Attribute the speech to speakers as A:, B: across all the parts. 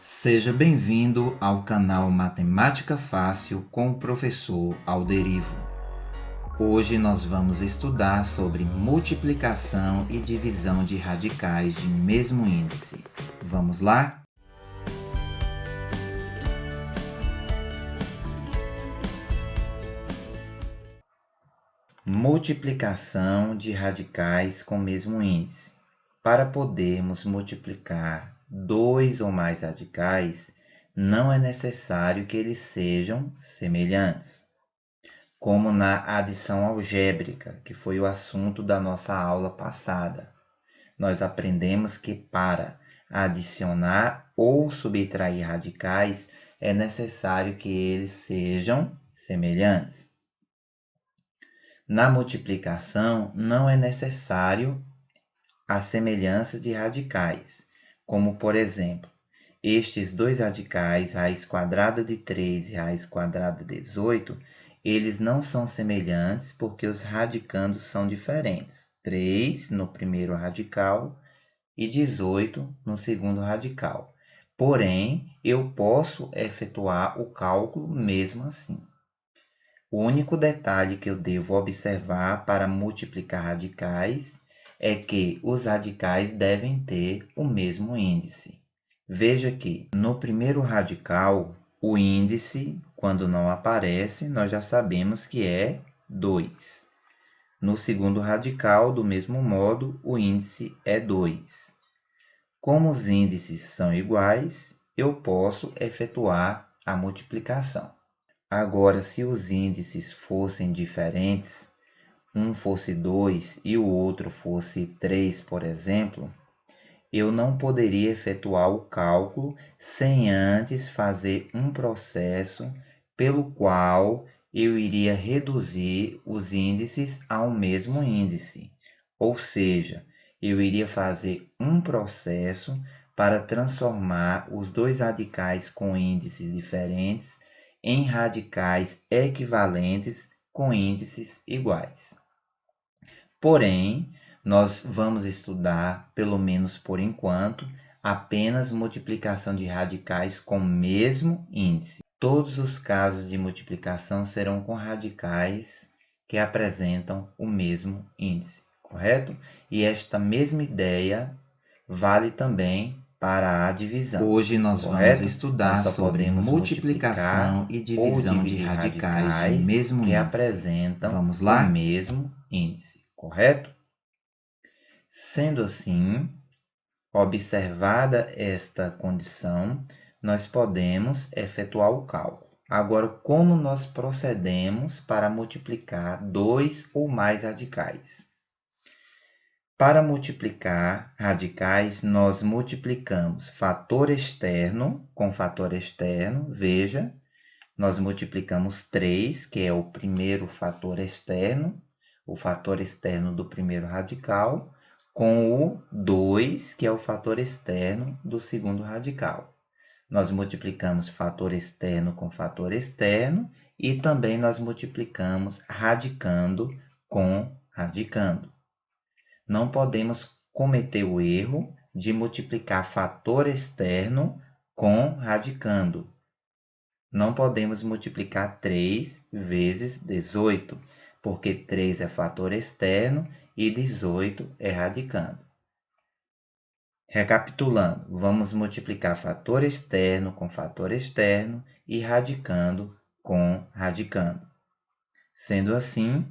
A: Seja bem-vindo ao canal Matemática Fácil com o professor Alderivo. Hoje nós vamos estudar sobre multiplicação e divisão de radicais de mesmo índice. Vamos lá? Multiplicação de radicais com mesmo índice. Para podermos multiplicar dois ou mais radicais, não é necessário que eles sejam semelhantes, como na adição algébrica, que foi o assunto da nossa aula passada. Nós aprendemos que para adicionar ou subtrair radicais é necessário que eles sejam semelhantes. Na multiplicação, não é necessário a semelhança de radicais, como por exemplo, estes dois radicais, raiz quadrada de 3 e raiz quadrada de 18, eles não são semelhantes porque os radicandos são diferentes. 3 no primeiro radical e 18 no segundo radical. Porém, eu posso efetuar o cálculo mesmo assim. O único detalhe que eu devo observar para multiplicar radicais é que os radicais devem ter o mesmo índice. Veja que no primeiro radical, o índice, quando não aparece, nós já sabemos que é 2. No segundo radical, do mesmo modo, o índice é 2. Como os índices são iguais, eu posso efetuar a multiplicação. Agora, se os índices fossem diferentes, um fosse 2 e o outro fosse 3, por exemplo, eu não poderia efetuar o cálculo sem antes fazer um processo pelo qual eu iria reduzir os índices ao mesmo índice. Ou seja, eu iria fazer um processo para transformar os dois radicais com índices diferentes em radicais equivalentes com índices iguais. Porém, nós vamos estudar, pelo menos por enquanto, apenas multiplicação de radicais com o mesmo índice. Todos os casos de multiplicação serão com radicais que apresentam o mesmo índice, correto? E esta mesma ideia vale também para a divisão. Hoje nós vamos estudar sobre multiplicação e divisão de radicais de mesmo índice. Apresentam o mesmo índice, correto? Sendo assim, observada esta condição, nós podemos efetuar o cálculo. Agora, como nós procedemos para multiplicar dois ou mais radicais? Para multiplicar radicais, nós multiplicamos fator externo com fator externo. Veja, nós multiplicamos 3, que é o primeiro fator externo do primeiro radical, com o 2, que é o fator externo do segundo radical. Nós multiplicamos fator externo com fator externo e também nós multiplicamos radicando com radicando. Não podemos cometer o erro de multiplicar fator externo com radicando. Não podemos multiplicar 3 vezes 18, porque 3 é fator externo e 18 é radicando. Recapitulando, vamos multiplicar fator externo com fator externo e radicando com radicando. Sendo assim,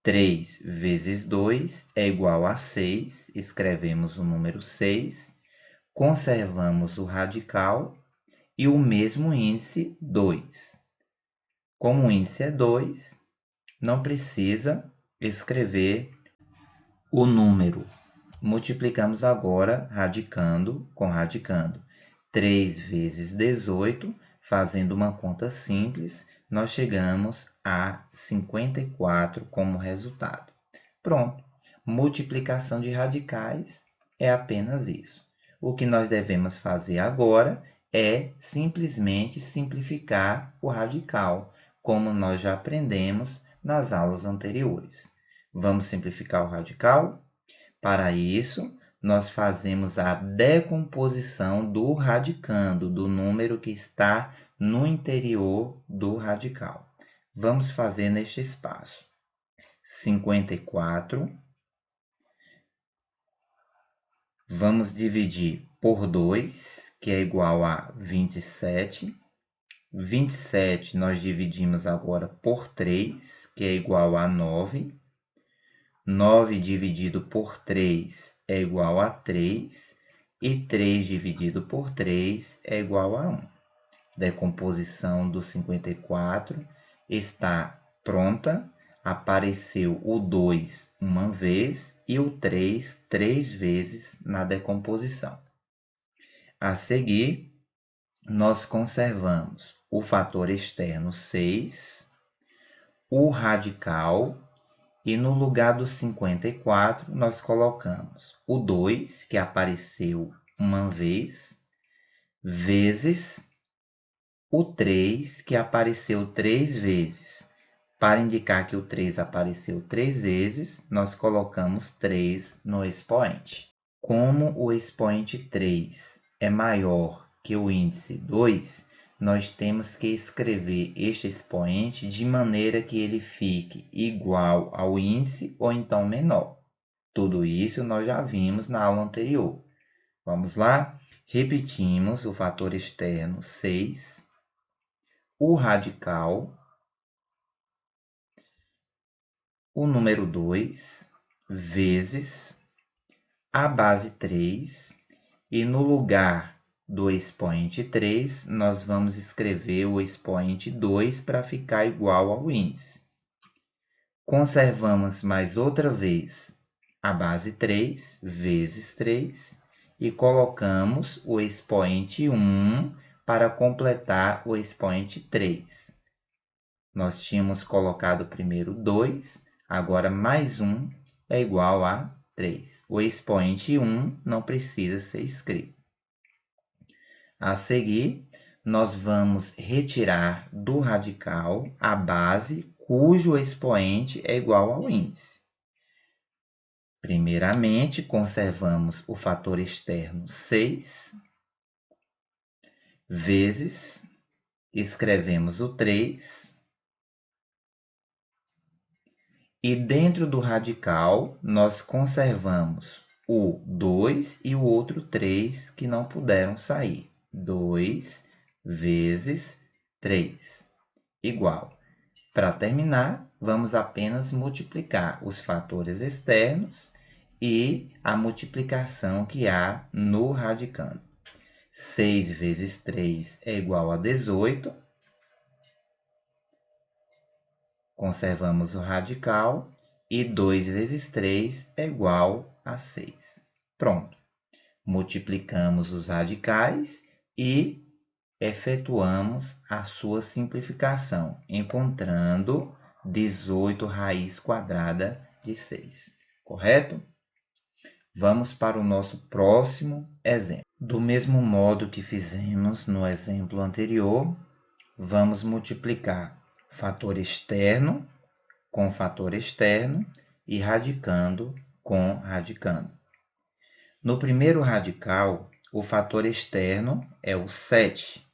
A: 3 vezes 2 é igual a 6, escrevemos o número 6, conservamos o radical e o mesmo índice 2. Como o índice é 2, não precisa escrever o número. Multiplicamos agora radicando com radicando. 3 vezes 18, fazendo uma conta simples, nós chegamos a 54 como resultado. Pronto, multiplicação de radicais é apenas isso. O que nós devemos fazer agora é simplesmente simplificar o radical, como nós já aprendemos nas aulas anteriores. Vamos simplificar o radical? Para isso, nós fazemos a decomposição do radicando, do número que está no interior do radical. Vamos fazer neste espaço. 54. Vamos dividir por 2, que é igual a 27. 27 nós dividimos agora por 3, que é igual a 9. 9 dividido por 3 é igual a 3. E 3 dividido por 3 é igual a 1. Decomposição do 54 está pronta. Apareceu o 2 uma vez e o 3 três vezes na decomposição. A seguir, nós conservamos o fator externo 6, o radical, e no lugar do 54, nós colocamos o 2, que apareceu uma vez, vezes o 3, que apareceu 3 vezes. Para indicar que o 3 apareceu 3 vezes, nós colocamos 3 no expoente. Como o expoente 3 é maior que o índice 2, nós temos que escrever este expoente de maneira que ele fique igual ao índice ou então menor. Tudo isso nós já vimos na aula anterior. Vamos lá? Repetimos o fator externo 6, o radical, o número 2, vezes a base 3, e no lugar do expoente 3, nós vamos escrever o expoente 2 para ficar igual ao índice. Conservamos mais outra vez a base 3 vezes 3 e colocamos o expoente 1 para completar o expoente 3. Nós tínhamos colocado primeiro 2, agora mais 1 é igual a 3. O expoente 1 não precisa ser escrito. A seguir, nós vamos retirar do radical a base cujo expoente é igual ao índice. Primeiramente, conservamos o fator externo 6, vezes, escrevemos o 3, e dentro do radical, nós conservamos o 2 e o outro 3 que não puderam sair. 2 vezes 3, igual. Para terminar, vamos apenas multiplicar os fatores externos e a multiplicação que há no radicando. 6 vezes 3 é igual a 18. Conservamos o radical e 2 vezes 3 é igual a 6. Pronto. Multiplicamos os radicais e efetuamos a sua simplificação, encontrando 18 raiz quadrada de 6. Correto? Vamos para o nosso próximo exemplo. Do mesmo modo que fizemos no exemplo anterior, vamos multiplicar fator externo com fator externo e radicando com radicando. No primeiro radical, o fator externo é o 7.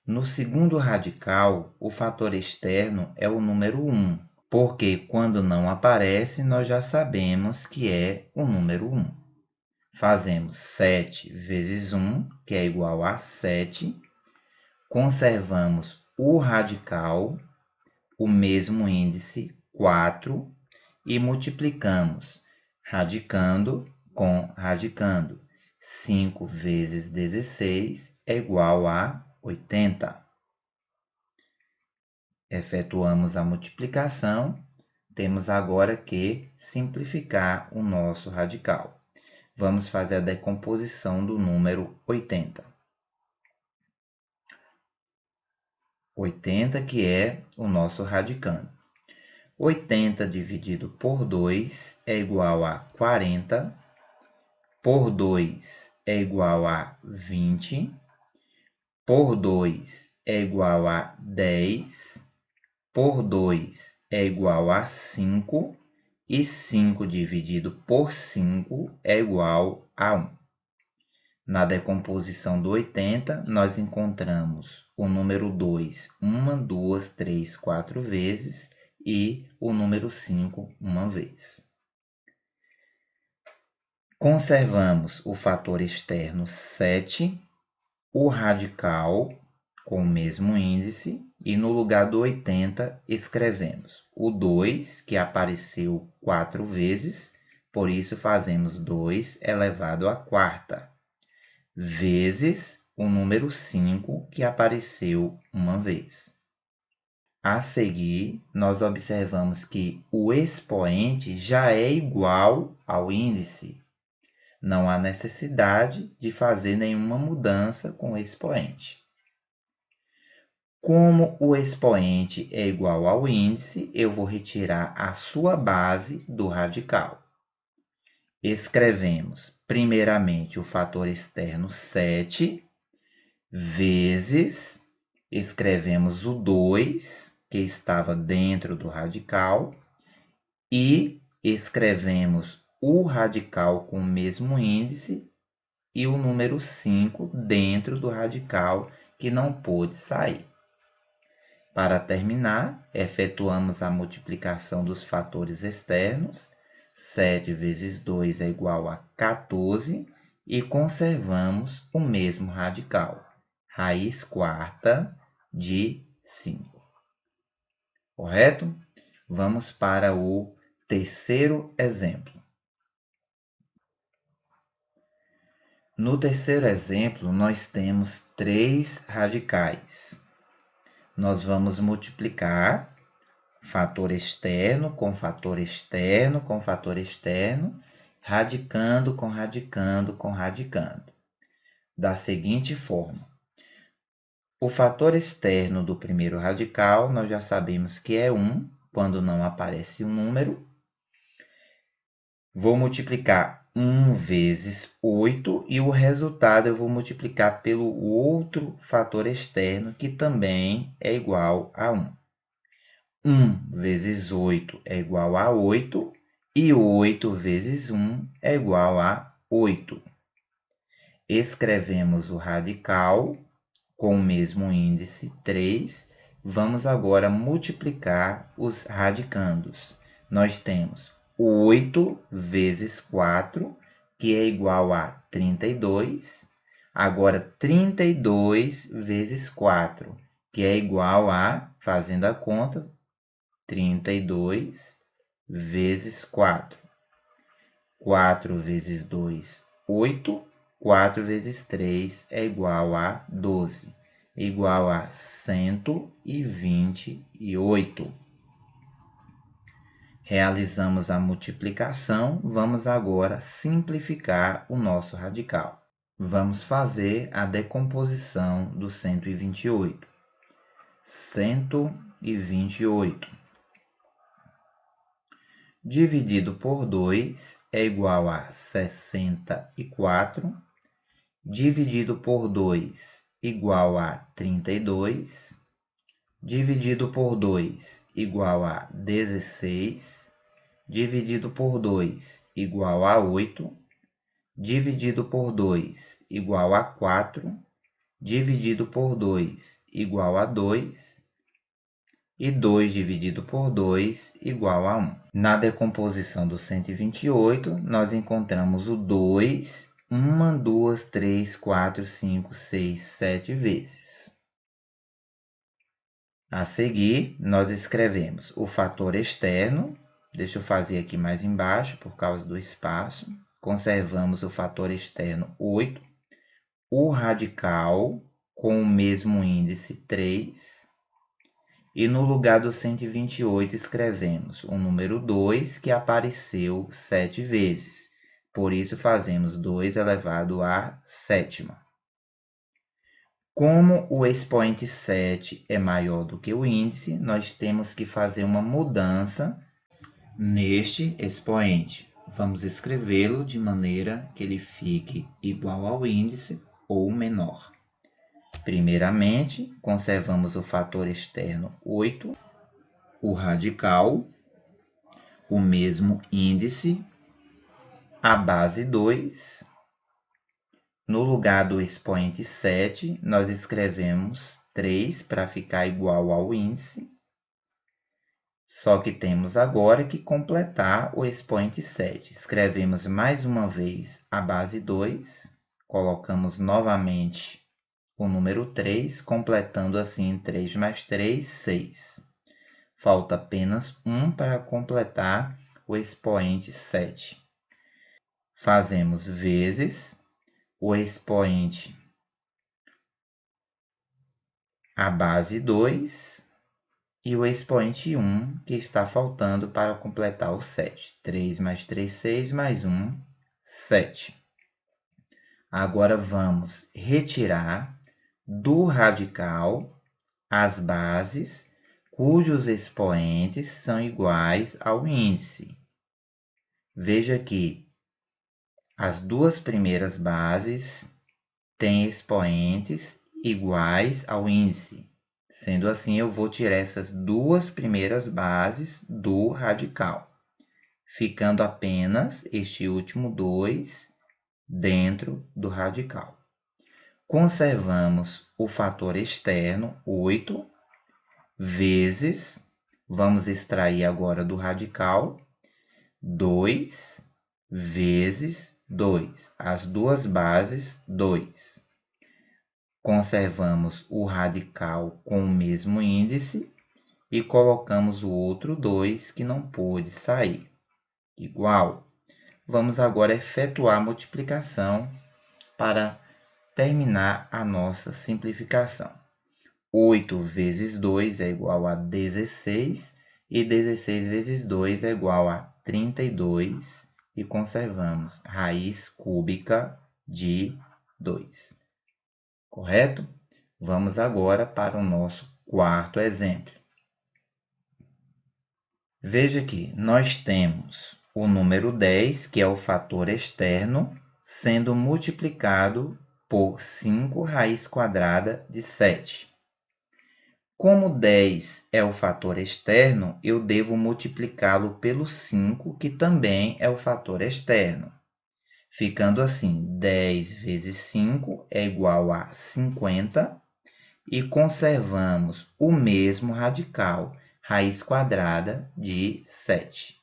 A: No segundo radical, o fator externo é o número 1, porque quando não aparece, nós já sabemos que é o número 1. Fazemos 7 vezes 1, que é igual a 7. Conservamos o radical, o mesmo índice, 4, e multiplicamos radicando com radicando. 5 vezes 16 é igual a 80. Efetuamos a multiplicação, temos agora que simplificar o nosso radical. Vamos fazer a decomposição do número 80. 80, que é o nosso radicando. 80 dividido por 2 é igual a 40, por 2 é igual a 20, por 2 é igual a 10, por 2 é igual a 5, e 5 dividido por 5 é igual a 1. Na decomposição do 80, nós encontramos o número 2 uma, duas, três, 4 vezes e o número 5 uma vez. Conservamos o fator externo 7, o radical com o mesmo índice e no lugar do 80 escrevemos o 2, que apareceu 4 vezes, por isso fazemos 2 elevado à quarta, vezes o número 5, que apareceu uma vez. A seguir, nós observamos que o expoente já é igual ao índice. Não há necessidade de fazer nenhuma mudança com o expoente. Como o expoente é igual ao índice, eu vou retirar a sua base do radical. Escrevemos, primeiramente, o fator externo 7, vezes, escrevemos o 2, que estava dentro do radical, e escrevemos o radical com o mesmo índice e o número 5 dentro do radical, que não pôde sair. Para terminar, efetuamos a multiplicação dos fatores externos. 7 vezes 2 é igual a 14 e conservamos o mesmo radical, raiz quarta de 5. Correto? Vamos para o terceiro exemplo. No terceiro exemplo, nós temos 3 radicais. Nós vamos multiplicar fator externo com fator externo com fator externo, radicando com radicando com radicando. Da seguinte forma: o fator externo do primeiro radical, nós já sabemos que é 1, quando não aparece um número. Vou multiplicar 1 vezes 8 e o resultado eu vou multiplicar pelo outro fator externo, que também é igual a 1. 1 vezes 8 é igual a 8 e 8 vezes 1 é igual a 8. Escrevemos o radical com o mesmo índice 3. Vamos agora multiplicar os radicandos. Nós temos 8 vezes 4, que é igual a 32. Agora, 32 vezes 4, que é igual a, fazendo a conta, 32 vezes 4. 4 vezes 2, 8. 4 vezes 3 é igual a 12, igual a 128. Realizamos a multiplicação, vamos agora simplificar o nosso radical. Vamos fazer a decomposição do 128. 128 dividido por 2 é igual a 64. Dividido por 2 igual a 32. Dividido por 2 igual a 16. Dividido por 2 igual a 8. Dividido por 2 igual a 4. Dividido por 2 igual a 2. E 2 dividido por 2 igual a 1. Na decomposição do 128, nós encontramos o 2, 1, 2, 3, 4, 5, 6, 7 vezes. A seguir, nós escrevemos o fator externo. Deixa eu fazer aqui mais embaixo, por causa do espaço. Conservamos o fator externo 8. O radical com o mesmo índice 3. E no lugar do 128 escrevemos o número 2, que apareceu 7 vezes. Por isso fazemos 2 elevado à sétima. Como o expoente 7 é maior do que o índice, nós temos que fazer uma mudança neste expoente. Vamos escrevê-lo de maneira que ele fique igual ao índice ou menor. Primeiramente, conservamos o fator externo 8, o radical, o mesmo índice, a base 2 No lugar do expoente 7, nós escrevemos 3 para ficar igual ao índice. Só que temos agora que completar o expoente 7. Escrevemos mais uma vez a base 2, colocamos novamente o número 3, completando assim 3 mais 3, 6. Falta apenas 1 para completar o expoente 7. Fazemos vezes o expoente a base 2 e o expoente 1, que está faltando para completar o 7. 3 mais 3, 6, mais 1, 7. Agora vamos retirar do radical as bases cujos expoentes são iguais ao índice. Veja que as duas primeiras bases têm expoentes iguais ao índice. Sendo assim, eu vou tirar essas duas primeiras bases do radical, ficando apenas este último 2 dentro do radical. Conservamos o fator externo, 8, vezes, vamos extrair agora do radical, 2 vezes 2, as duas bases, 2. Conservamos o radical com o mesmo índice e colocamos o outro 2 que não pôde sair, igual. Vamos agora efetuar a multiplicação para terminar a nossa simplificação. 8 vezes 2 é igual a 16 e 16 vezes 2 é igual a 32 e conservamos raiz cúbica de 2. Correto? Vamos agora para o nosso quarto exemplo. Veja que nós temos o número 10, que é o fator externo, sendo multiplicado por 5 raiz quadrada de 7. Como 10 é o fator externo, eu devo multiplicá-lo pelo 5, que também é o fator externo. Ficando assim, 10 vezes 5 é igual a 50, e conservamos o mesmo radical, raiz quadrada de 7.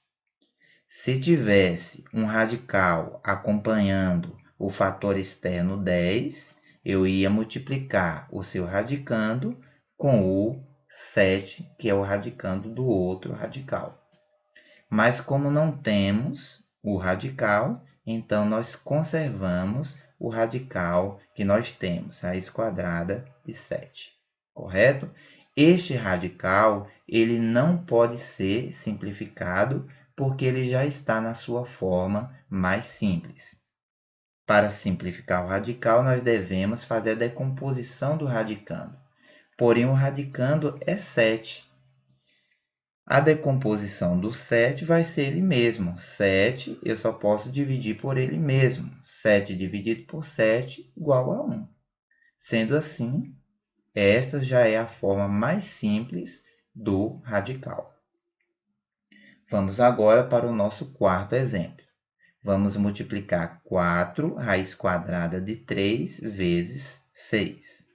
A: Se tivesse um radical acompanhando o fator externo 10, eu ia multiplicar o seu radicando com o 7, que é o radicando do outro radical. Mas como não temos o radical, então nós conservamos o radical que nós temos, raiz quadrada de 7. Correto? Este radical, ele não pode ser simplificado porque ele já está na sua forma mais simples. Para simplificar o radical, nós devemos fazer a decomposição do radicando. Porém, o radicando é 7. A decomposição do 7 vai ser ele mesmo. 7 eu só posso dividir por ele mesmo. 7 dividido por 7 igual a 1. Sendo assim, esta já é a forma mais simples do radical. Vamos agora para o nosso quarto exemplo. Vamos multiplicar 4 raiz quadrada de 3 vezes 6.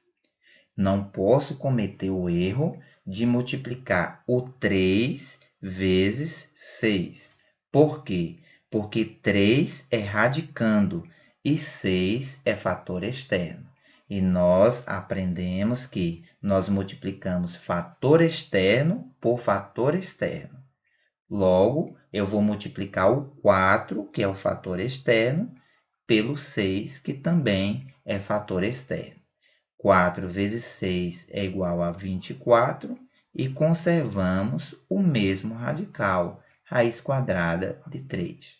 A: Não posso cometer o erro de multiplicar o 3 vezes 6. Por quê? Porque 3 é radicando e 6 é fator externo. E nós aprendemos que nós multiplicamos fator externo por fator externo. Logo, eu vou multiplicar o 4, que é o fator externo, pelo 6, que também é fator externo. 4 vezes 6 é igual a 24 e conservamos o mesmo radical, raiz quadrada de 3.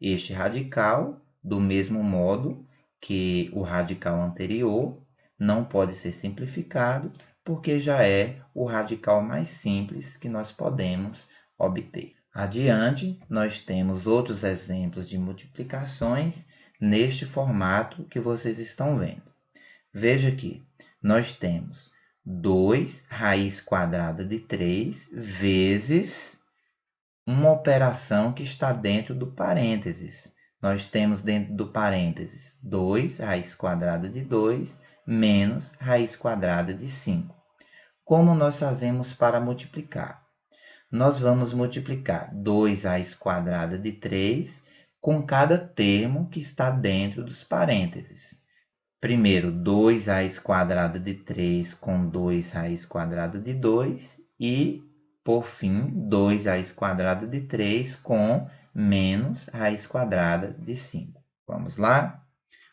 A: Este radical, do mesmo modo que o radical anterior, não pode ser simplificado porque já é o radical mais simples que nós podemos obter. Adiante, nós temos outros exemplos de multiplicações neste formato que vocês estão vendo. Veja que nós temos 2 raiz quadrada de 3 vezes uma operação que está dentro do parênteses. nós temos dentro do parênteses 2 raiz quadrada de 2 menos raiz quadrada de 5. Como nós fazemos para multiplicar? Nós vamos multiplicar 2 raiz quadrada de 3 com cada termo que está dentro dos parênteses. Primeiro, 2 raiz quadrada de 3 com 2 raiz quadrada de 2 e, por fim, 2 raiz quadrada de 3 com menos raiz quadrada de 5. Vamos lá?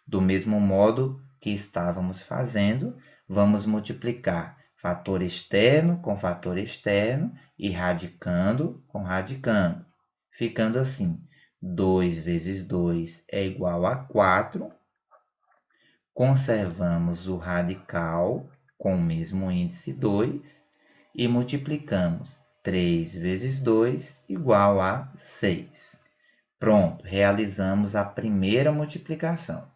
A: Do mesmo modo que estávamos fazendo, vamos multiplicar fator externo com fator externo e radicando com radicando. Ficando assim, 2 vezes 2 é igual a 4. Conservamos o radical com o mesmo índice 2 e multiplicamos 3 vezes 2 igual a 6. Pronto, realizamos a primeira multiplicação.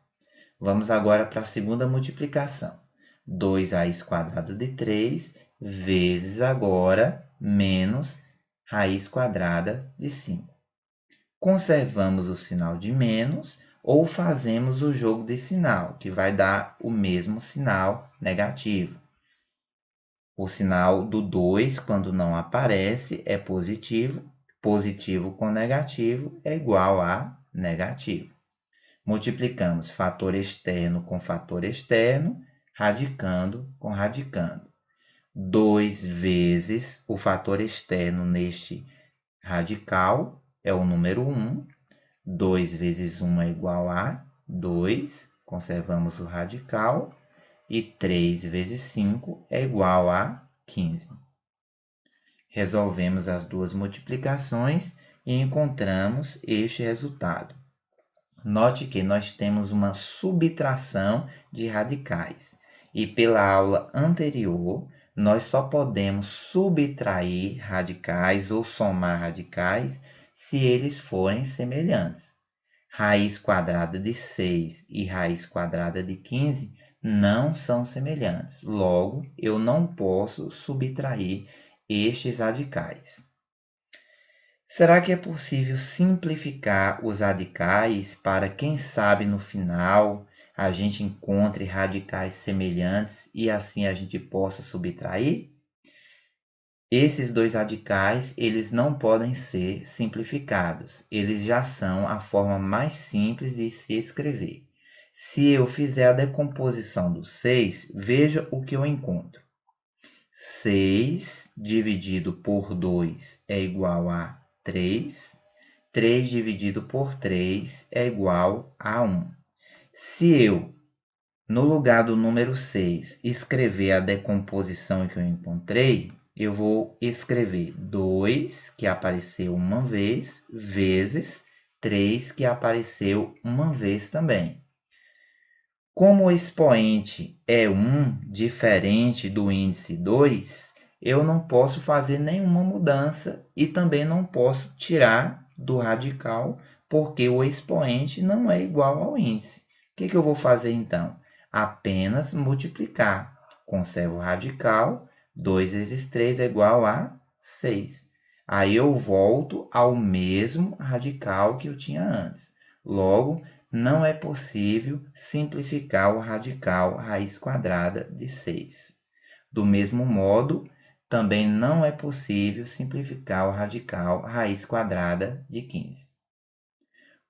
A: Vamos agora para a segunda multiplicação. 2 raiz quadrada de 3 vezes agora menos raiz quadrada de 5. Conservamos o sinal de menos ou fazemos o jogo de sinal, que vai dar o mesmo sinal negativo. O sinal do 2, quando não aparece, é positivo. Positivo com negativo é igual a negativo. Multiplicamos fator externo com fator externo, radicando com radicando. 2 vezes o fator externo neste radical é o número 1. 2 vezes 1 é igual a 2, conservamos o radical. E 3 vezes 5 é igual a 15. Resolvemos as duas multiplicações e encontramos este resultado. Note que nós temos uma subtração de radicais. E pela aula anterior, nós só podemos subtrair radicais ou somar radicais se eles forem semelhantes. Raiz quadrada de 6 e raiz quadrada de 15 não são semelhantes. Logo, eu não posso subtrair estes radicais. Será que é possível simplificar os radicais para, quem sabe, no final a gente encontre radicais semelhantes e assim a gente possa subtrair? Esses dois radicais, eles não podem ser simplificados. Eles já são a forma mais simples de se escrever. Se eu fizer a decomposição do 6, veja o que eu encontro. 6 dividido por 2 é igual a 3. 3 dividido por 3 é igual a 1. Se eu, no lugar do número 6, escrever a decomposição que eu encontrei, eu vou escrever 2, que apareceu uma vez, vezes 3, que apareceu uma vez também. Como o expoente é 1, diferente do índice 2, eu não posso fazer nenhuma mudança e também não posso tirar do radical, porque o expoente não é igual ao índice. O que eu vou fazer então? Apenas multiplicar. Conservo o radical, 2 vezes 3 é igual a 6. Aí eu volto ao mesmo radical que eu tinha antes. Logo, não é possível simplificar o radical raiz quadrada de 6. Do mesmo modo, também não é possível simplificar o radical raiz quadrada de 15.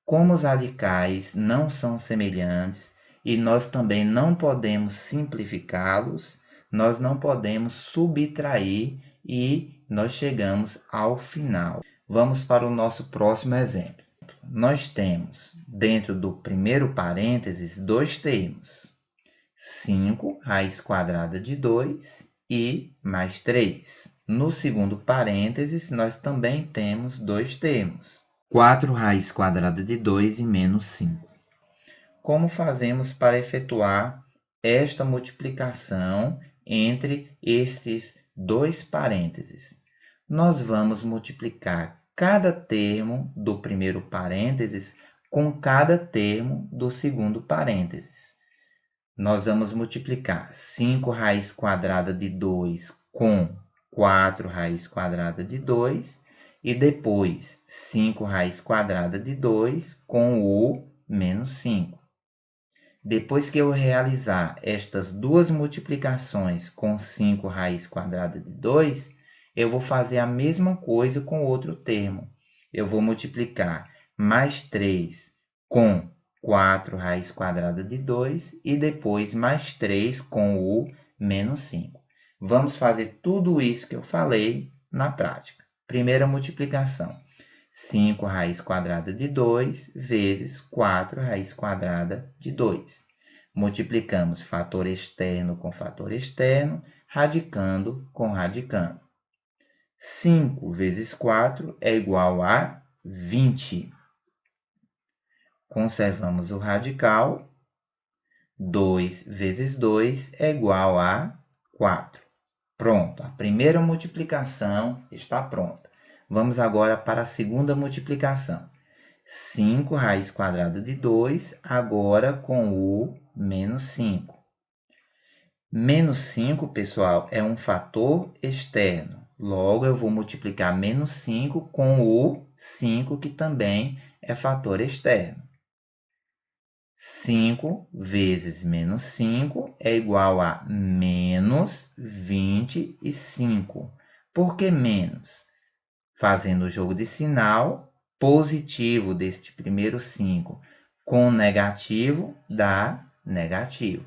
A: Como os radicais não são semelhantes e nós também não podemos simplificá-los, nós não podemos subtrair e nós chegamos ao final. Vamos para o nosso próximo exemplo. Nós temos, dentro do primeiro parênteses, dois termos. 5 raiz quadrada de 2 e mais 3. No segundo parênteses, nós também temos dois termos. 4 raiz quadrada de 2 e menos 5. Como fazemos para efetuar esta multiplicação entre estes dois parênteses? Nós vamos multiplicar cada termo do primeiro parênteses com cada termo do segundo parênteses. Nós vamos multiplicar 5 raiz quadrada de 2 com 4 raiz quadrada de 2 e depois 5 raiz quadrada de 2 com o menos 5. Depois que eu realizar estas duas multiplicações com 5 raiz quadrada de 2, eu vou fazer a mesma coisa com outro termo. Eu vou multiplicar mais 3 com 4 raiz quadrada de 2 e depois mais 3 com o menos 5. Vamos fazer tudo isso que eu falei na prática. Primeira multiplicação. 5 raiz quadrada de 2 vezes 4 raiz quadrada de 2. Multiplicamos fator externo com fator externo, radicando com radicando. 5 vezes 4 é igual a 20. Conservamos o radical. 2 vezes 2 é igual a 4. Pronto, a primeira multiplicação está pronta. Vamos agora para a segunda multiplicação. 5 raiz quadrada de 2, agora com o menos 5. Menos 5, pessoal, é um fator externo. Logo, eu vou multiplicar menos 5 com o 5, que também é fator externo. 5 vezes menos 5 é igual a menos 25. Por que menos? Fazendo o jogo de sinal, positivo deste primeiro 5 com negativo dá negativo.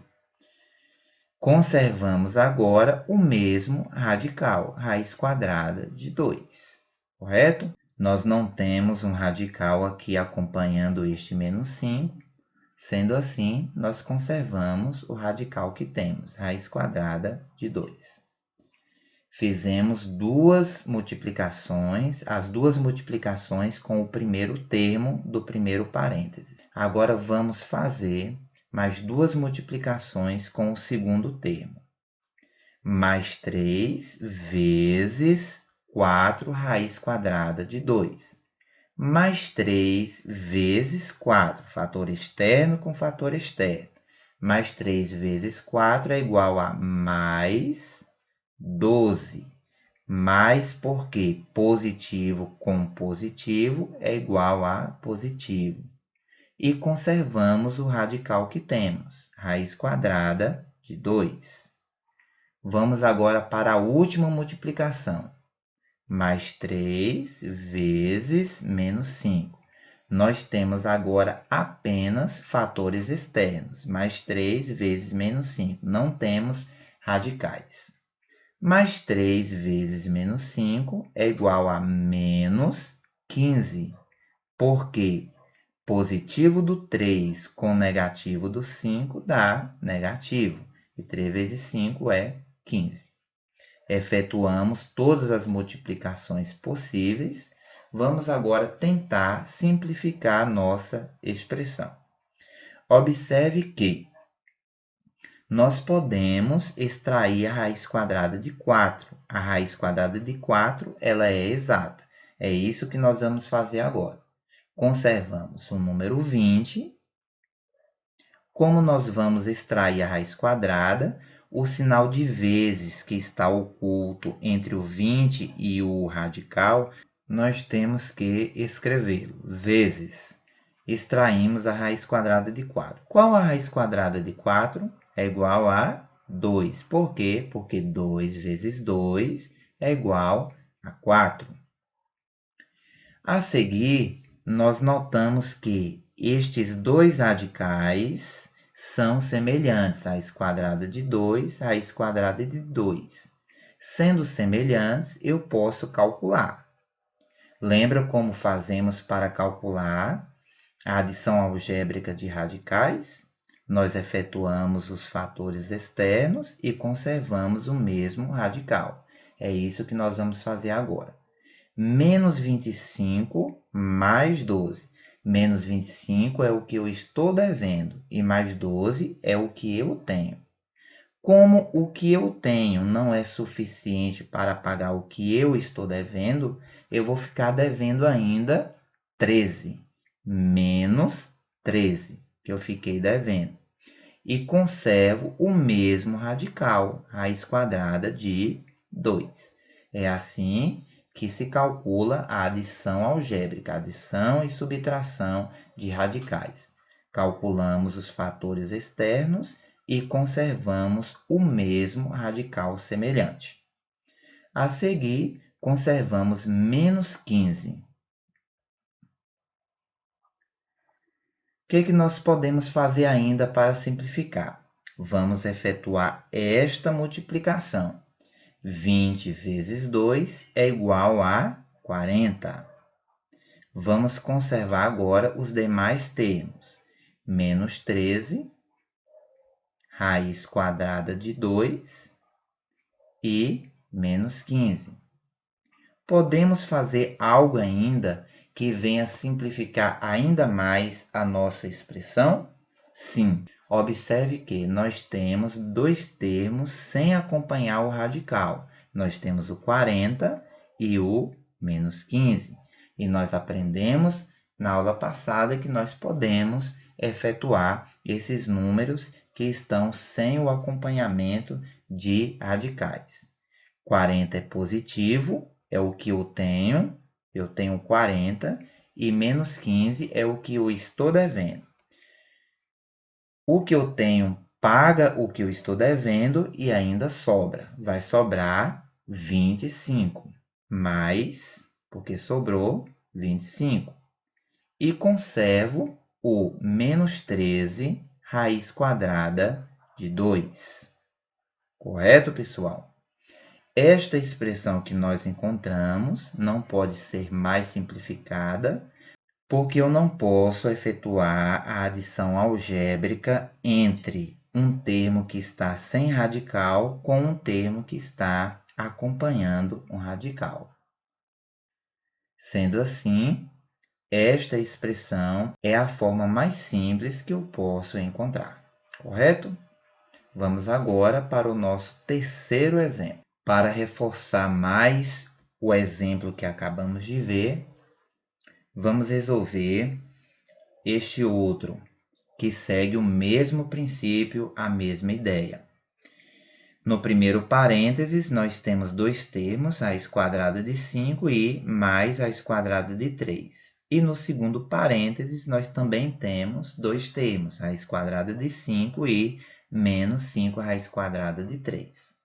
A: Conservamos agora o mesmo radical, raiz quadrada de 2, correto? Nós não temos um radical aqui acompanhando este menos 5, sendo assim, nós conservamos o radical que temos, raiz quadrada de 2. Fizemos duas multiplicações, as duas multiplicações com o primeiro termo do primeiro parênteses. Agora vamos fazer mais duas multiplicações com o segundo termo. Mais 3 vezes 4 raiz quadrada de 2. Mais 3 vezes 4, fator externo com fator externo. Mais 3 vezes 4 é igual a mais 12. Mais porque positivo com positivo é igual a positivo. E conservamos o radical que temos, raiz quadrada de 2. Vamos agora para a última multiplicação. Mais 3 vezes menos 5. Nós temos agora apenas fatores externos. Mais 3 vezes menos 5. Não temos radicais. Mais 3 vezes menos 5 é igual a menos 15. Porque positivo do 3 com negativo do 5 dá negativo. E 3 vezes 5 é 15. Efetuamos todas as multiplicações possíveis. Vamos agora tentar simplificar nossa expressão. Observe que nós podemos extrair a raiz quadrada de 4. A raiz quadrada de 4 ela é exata. É isso que nós vamos fazer agora. Conservamos o número 20. Como nós vamos extrair a raiz quadrada, o sinal de vezes que está oculto entre o 20 e o radical, nós temos que escrevê-lo. Vezes. Extraímos a raiz quadrada de 4. Qual a raiz quadrada de 4? É igual a 2. Por quê? Porque 2 vezes 2 é igual a 4. A seguir, nós notamos que estes dois radicais são semelhantes, raiz quadrada de 2, raiz quadrada de 2. Sendo semelhantes, eu posso calcular. Lembra como fazemos para calcular a adição algébrica de radicais? Nós efetuamos os fatores externos e conservamos o mesmo radical. É isso que nós vamos fazer agora. Menos 25 mais 12. Menos 25 é o que eu estou devendo e mais 12 é o que eu tenho. Como o que eu tenho não é suficiente para pagar o que eu estou devendo, eu vou ficar devendo ainda 13. Menos 13 que eu fiquei devendo. E conservo o mesmo radical, raiz quadrada de 2. É assim que se calcula a adição algébrica, adição e subtração de radicais. Calculamos os fatores externos e conservamos o mesmo radical semelhante. A seguir, conservamos menos 15. O que nós podemos fazer ainda para simplificar? Vamos efetuar esta multiplicação. 20 vezes 2 é igual a 40. Vamos conservar agora os demais termos. Menos 13, raiz quadrada de 2 e menos 15. Podemos fazer algo ainda que venha simplificar ainda mais a nossa expressão? Sim. Observe que nós temos dois termos sem acompanhar o radical. Nós temos o 40 e o menos 15. E nós aprendemos na aula passada que nós podemos efetuar esses números que estão sem o acompanhamento de radicais. 40 é positivo, é o que eu tenho 40, e menos 15 é o que eu estou devendo. O que eu tenho paga o que eu estou devendo e ainda sobra. Vai sobrar 25, mais, porque sobrou 25. E conservo o menos 13, raiz quadrada de 2. Correto, pessoal? Esta expressão que nós encontramos não pode ser mais simplificada, porque eu não posso efetuar a adição algébrica entre um termo que está sem radical com um termo que está acompanhando um radical. Sendo assim, esta expressão é a forma mais simples que eu posso encontrar, correto? Vamos agora para o nosso terceiro exemplo. Para reforçar mais o exemplo que acabamos de ver, vamos resolver este outro, que segue o mesmo princípio, a mesma ideia. No primeiro parênteses, nós temos dois termos, raiz quadrada de 5 e mais raiz quadrada de 3. E no segundo parênteses, nós também temos dois termos, raiz quadrada de 5 e menos 5 raiz quadrada de 3.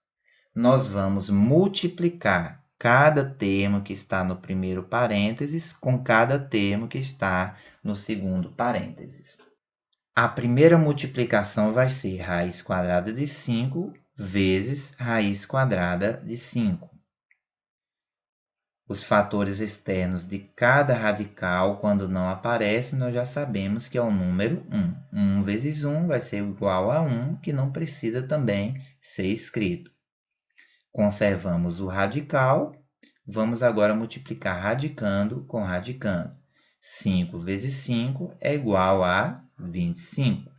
A: Nós vamos multiplicar cada termo que está no primeiro parênteses com cada termo que está no segundo parênteses. A primeira multiplicação vai ser raiz quadrada de 5 vezes raiz quadrada de 5. Os fatores externos de cada radical, quando não aparecem, nós já sabemos que é o número 1. 1 vezes 1 vai ser igual a 1, que não precisa também ser escrito. Conservamos o radical. Vamos agora multiplicar radicando com radicando. 5 vezes 5 é igual a 25.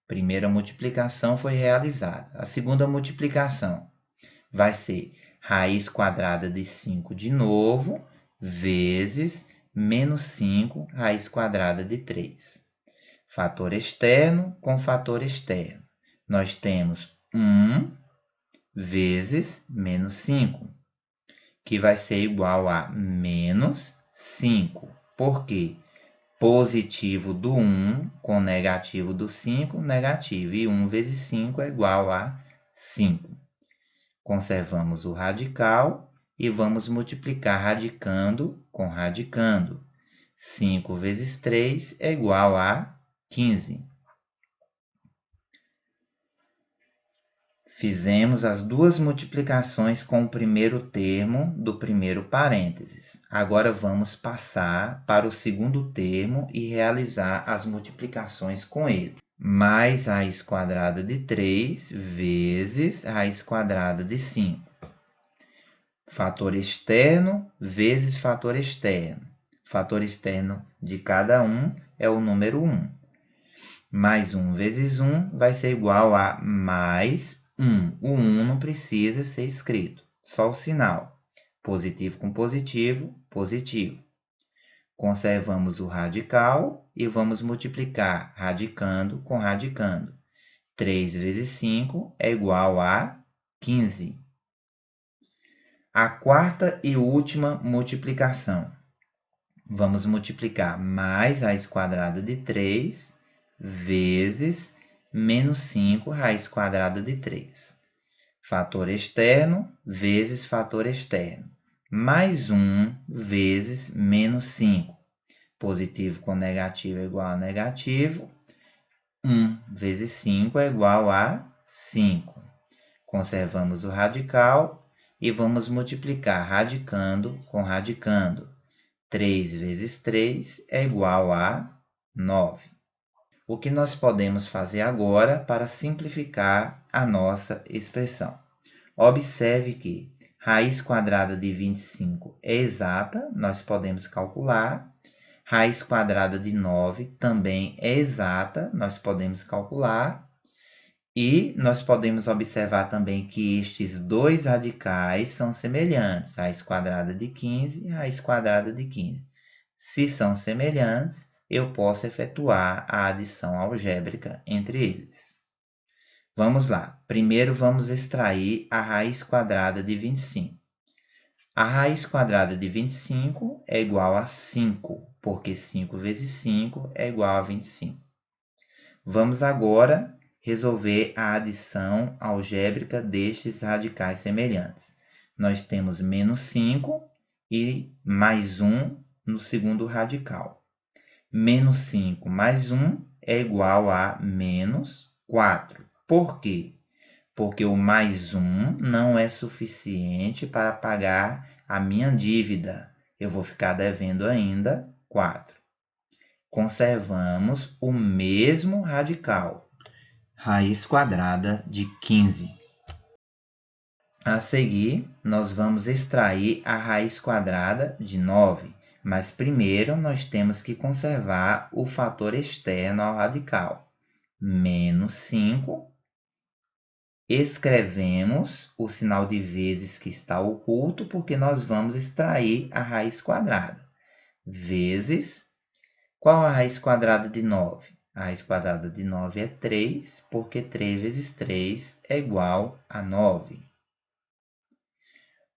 A: Primeira multiplicação foi realizada. A segunda multiplicação vai ser raiz quadrada de 5 de novo, vezes menos 5 raiz quadrada de 3. Fator externo com fator externo. Nós temos 1 vezes menos 5, que vai ser igual a menos 5. Por quê? Positivo do 1 com negativo do 5, negativo. E 1 vezes 5 é igual a 5. Conservamos o radical e vamos multiplicar radicando com radicando. 5 vezes 3 é igual a 15. Fizemos as duas multiplicações com o primeiro termo do primeiro parênteses. Agora vamos passar para o segundo termo e realizar as multiplicações com ele. Mais raiz quadrada de 3 vezes raiz quadrada de 5. Fator externo vezes fator externo. Fator externo de cada um é o número 1. Mais 1 vezes 1 vai ser igual a mais 1. O 1 não precisa ser escrito, só o sinal. Positivo com positivo, positivo. Conservamos o radical e vamos multiplicar radicando com radicando. 3 vezes 5 é igual a 15. A quarta e última multiplicação. Vamos multiplicar mais raiz quadrada de 3 vezes menos 5 raiz quadrada de 3. Fator externo vezes fator externo. Mais 1 vezes menos 5. Positivo com negativo é igual a negativo. 1 vezes 5 é igual a 5. Conservamos o radical e vamos multiplicar radicando com radicando. 3 vezes 3 é igual a 9. O que nós podemos fazer agora para simplificar a nossa expressão? Observe que raiz quadrada de 25 é exata, nós podemos calcular. Raiz quadrada de 9 também é exata, nós podemos calcular. E nós podemos observar também que estes dois radicais são semelhantes, raiz quadrada de 15 e raiz quadrada de 15. Se são semelhantes, eu posso efetuar a adição algébrica entre eles. Vamos lá. Primeiro vamos extrair a raiz quadrada de 25. A raiz quadrada de 25 é igual a 5, porque 5 vezes 5 é igual a 25. Vamos agora resolver a adição algébrica destes radicais semelhantes. Nós temos menos 5 e mais 1 no segundo radical. Menos 5 mais 1 é igual a menos 4. Por quê? Porque o mais 1 não é suficiente para pagar a minha dívida. Eu vou ficar devendo ainda 4. Conservamos o mesmo radical. Raiz quadrada de 15. A seguir, nós vamos extrair a raiz quadrada de 9, mas primeiro nós temos que conservar o fator externo ao radical. Menos 5. Escrevemos o sinal de vezes que está oculto, porque nós vamos extrair a raiz quadrada. Vezes, qual a raiz quadrada de 9? A raiz quadrada de 9 é 3, porque 3 vezes 3 é igual a 9. O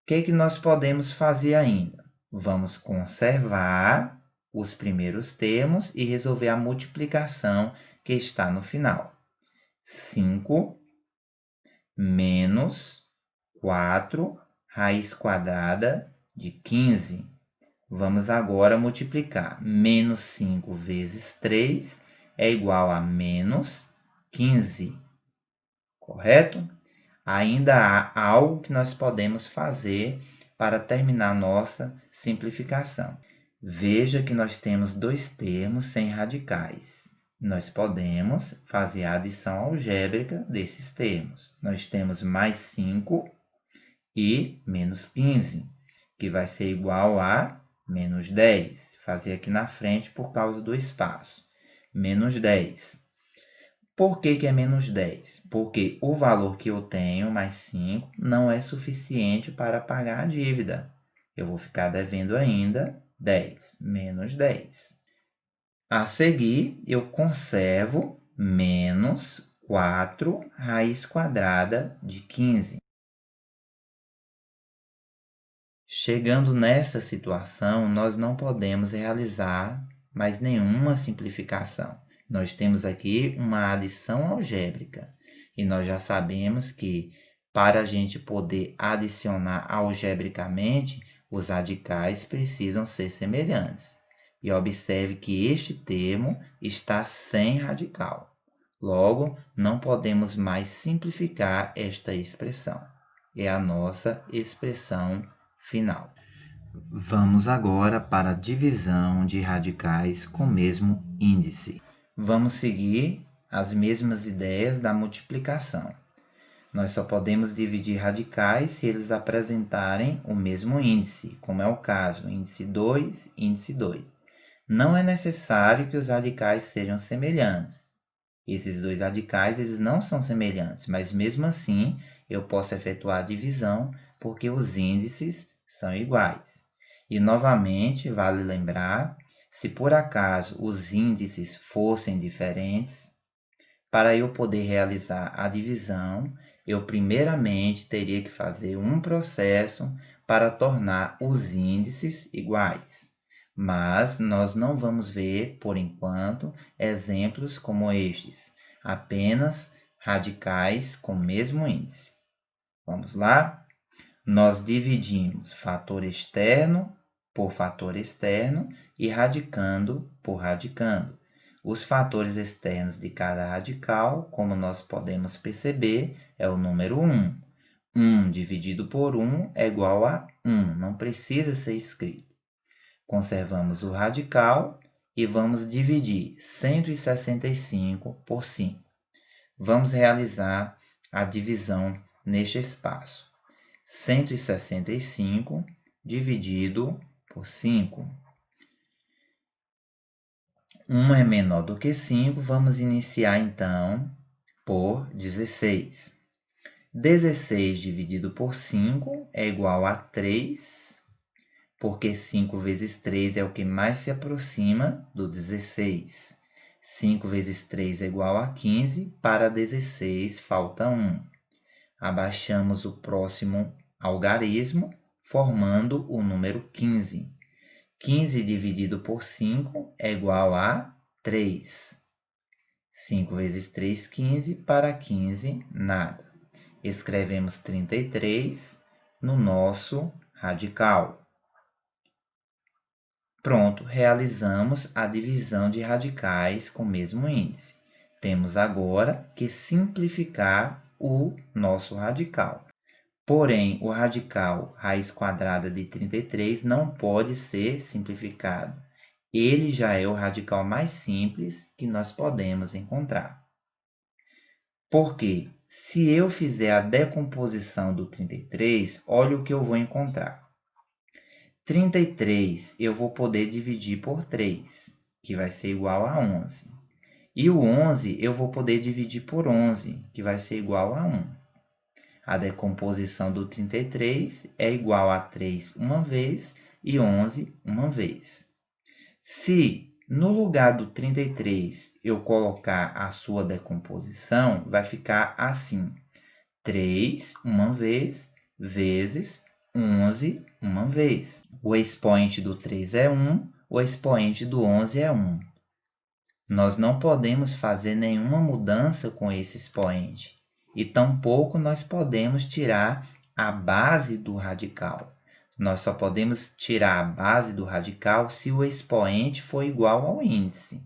A: que nós podemos fazer ainda? Vamos conservar os primeiros termos e resolver a multiplicação que está no final. 5 menos 4 raiz quadrada de 15. Vamos agora multiplicar. Menos 5 vezes 3 é igual a menos 15. Correto? Ainda há algo que nós podemos fazer para terminar nossa simplificação. Veja que nós temos dois termos sem radicais. Nós podemos fazer a adição algébrica desses termos. Nós temos mais 5 e menos 15, que vai ser igual a menos 10. Fazer aqui na frente por causa do espaço. Menos 10. Por que é menos 10? Porque o valor que eu tenho, mais 5, não é suficiente para pagar a dívida. Eu vou ficar devendo ainda 10, menos 10. A seguir, eu conservo menos 4 raiz quadrada de 15. Chegando nessa situação, nós não podemos realizar mais nenhuma simplificação. Nós temos aqui uma adição algébrica e nós já sabemos que para a gente poder adicionar algebricamente, os radicais precisam ser semelhantes. E observe que este termo está sem radical. Logo, não podemos mais simplificar esta expressão. É a nossa expressão final. Vamos agora para a divisão de radicais com o mesmo índice. Vamos seguir as mesmas ideias da multiplicação. Nós só podemos dividir radicais se eles apresentarem o mesmo índice, como é o caso, índice 2, índice 2. Não é necessário que os radicais sejam semelhantes. Esses dois radicais eles não são semelhantes, mas mesmo assim eu posso efetuar a divisão porque os índices são iguais. E novamente, vale lembrar, se por acaso os índices fossem diferentes, para eu poder realizar a divisão, eu primeiramente teria que fazer um processo para tornar os índices iguais. Mas nós não vamos ver, por enquanto, exemplos como estes, apenas radicais com o mesmo índice. Vamos lá? Nós dividimos fator externo por fator externo e radicando por radicando. Os fatores externos de cada radical, como nós podemos perceber, é o número 1. 1 dividido por 1 é igual a 1, não precisa ser escrito. Conservamos o radical e vamos dividir 165 por 5. Vamos realizar a divisão neste espaço. 165 dividido por 5. 1 é menor do que 5, vamos iniciar então por 16. 16 dividido por 5 é igual a 3, porque 5 vezes 3 é o que mais se aproxima do 16. 5 vezes 3 é igual a 15, para 16 falta 1. Abaixamos o próximo algarismo, formando o número 15. 15 dividido por 5 é igual a 3. 5 vezes 3, 15, para 15, nada. Escrevemos 33 no nosso radical. Pronto, realizamos a divisão de radicais com o mesmo índice. Temos agora que simplificar o nosso radical. Porém, o radical raiz quadrada de 33 não pode ser simplificado. Ele já é o radical mais simples que nós podemos encontrar. Porque, se eu fizer a decomposição do 33, olha o que eu vou encontrar. 33 eu vou poder dividir por 3, que vai ser igual a 11. E o 11 eu vou poder dividir por 11, que vai ser igual a 1. A decomposição do 33 é igual a 3 uma vez e 11 uma vez. Se no lugar do 33 eu colocar a sua decomposição, vai ficar assim: 3 uma vez vezes 11 uma vez. O expoente do 3 é 1, o expoente do 11 é 1. Nós não podemos fazer nenhuma mudança com esse expoente. E tampouco nós podemos tirar a base do radical. Nós só podemos tirar a base do radical se o expoente for igual ao índice.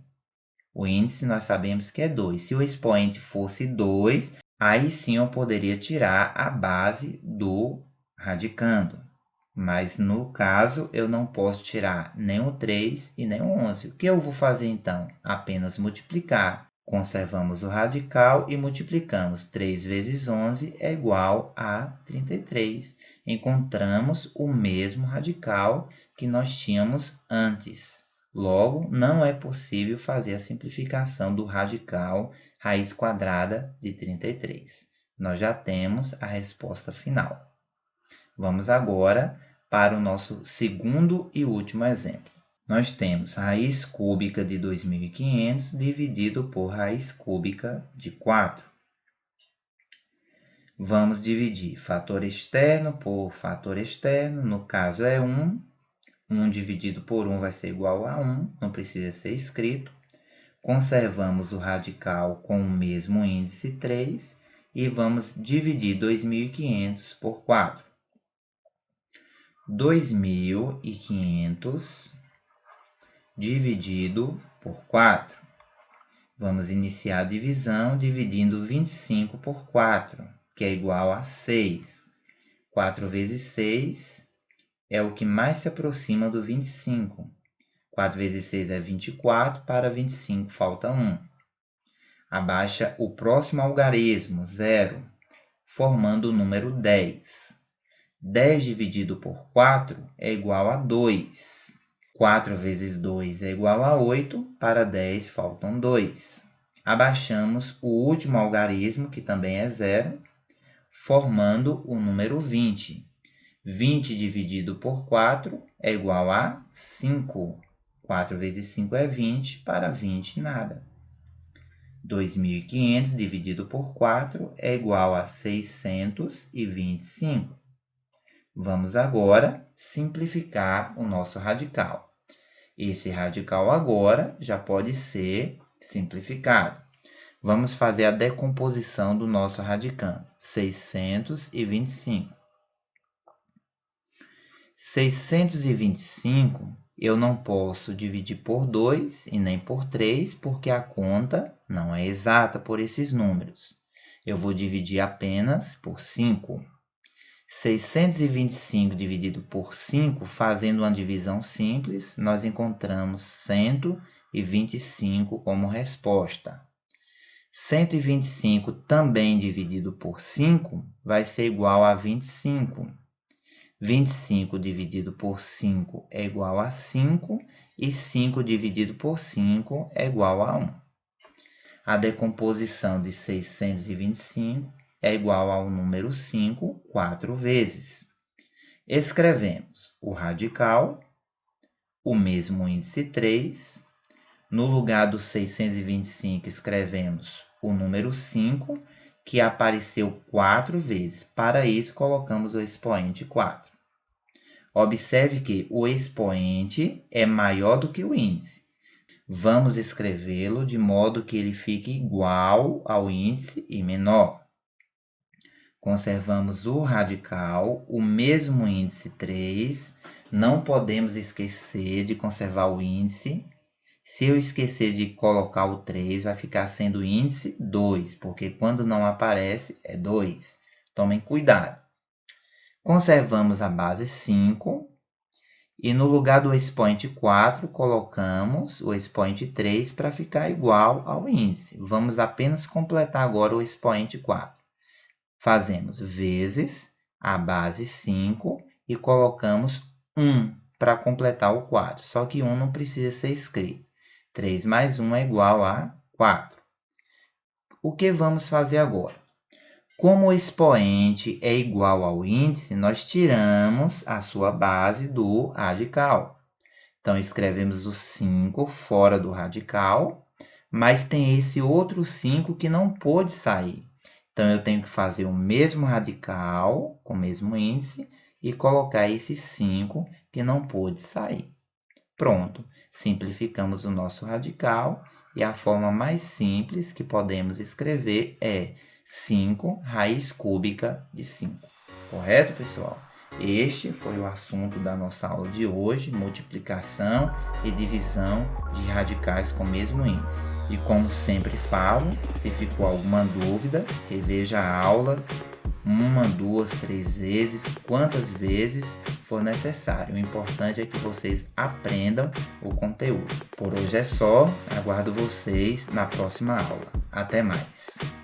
A: O índice nós sabemos que é 2. Se o expoente fosse 2, aí sim eu poderia tirar a base do radicando. Mas no caso eu não posso tirar nem o 3 e nem o 11. O que eu vou fazer então? Apenas multiplicar. Conservamos o radical e multiplicamos. 3 vezes 11 é igual a 33. Encontramos o mesmo radical que nós tínhamos antes. Logo, não é possível fazer a simplificação do radical raiz quadrada de 33. Nós já temos a resposta final. Vamos agora para o nosso segundo e último exemplo. Nós temos raiz cúbica de 2.500 dividido por raiz cúbica de 4. Vamos dividir fator externo por fator externo, no caso é 1. 1 dividido por 1 vai ser igual a 1, não precisa ser escrito. Conservamos o radical com o mesmo índice 3 e vamos dividir 2.500 por 4. 2.500 dividido por 4. Vamos iniciar a divisão dividindo 25 por 4, que é igual a 6. 4 vezes 6 é o que mais se aproxima do 25. 4 vezes 6 é 24, para 25 falta 1. Abaixa o próximo algarismo, 0, formando o número 10. 10 dividido por 4 é igual a 2. 4 vezes 2 é igual a 8, para 10 faltam 2. Abaixamos o último algarismo, que também é 0, formando o número 20. 20 dividido por 4 é igual a 5. 4 vezes 5 é 20, para 20 nada. 2.500 dividido por 4 é igual a 625. Vamos agora simplificar o nosso radical. Esse radical agora já pode ser simplificado. Vamos fazer a decomposição do nosso radicando. 625. 625 eu não posso dividir por 2 e nem por 3, porque a conta não é exata por esses números. Eu vou dividir apenas por 5. 625 dividido por 5, fazendo uma divisão simples, nós encontramos 125 como resposta. 125 também dividido por 5 vai ser igual a 25. 25 dividido por 5 é igual a 5 e 5 dividido por 5 é igual a 1. A decomposição de 625 é igual ao número 5 4 vezes. Escrevemos o radical, o mesmo índice 3. No lugar do 625, escrevemos o número 5, que apareceu 4 vezes. Para isso, colocamos o expoente 4. Observe que o expoente é maior do que o índice. Vamos escrevê-lo de modo que ele fique igual ao índice e menor. Conservamos o radical, o mesmo índice 3. Não podemos esquecer de conservar o índice. Se eu esquecer de colocar o 3, vai ficar sendo o índice 2, porque quando não aparece é 2. Tomem cuidado. Conservamos a base 5 e no lugar do expoente 4, colocamos o expoente 3 para ficar igual ao índice. Vamos apenas completar agora o expoente 4. Fazemos vezes a base 5 e colocamos 1 para completar o 4. Só que 1 não precisa ser escrito. 3 mais 1 é igual a 4. O que vamos fazer agora? Como o expoente é igual ao índice, nós tiramos a sua base do radical. Então, escrevemos o 5 fora do radical, mas tem esse outro 5 que não pôde sair. Então, eu tenho que fazer o mesmo radical, com o mesmo índice, e colocar esse 5 que não pôde sair. Pronto, simplificamos o nosso radical e a forma mais simples que podemos escrever é 5 raiz cúbica de 5. Correto, pessoal? Este foi o assunto da nossa aula de hoje, multiplicação e divisão de radicais com o mesmo índice. E como sempre falo, se ficou alguma dúvida, reveja a aula 1, 2, 3 vezes, quantas vezes for necessário. O importante é que vocês aprendam o conteúdo. Por hoje é só, aguardo vocês na próxima aula. Até mais!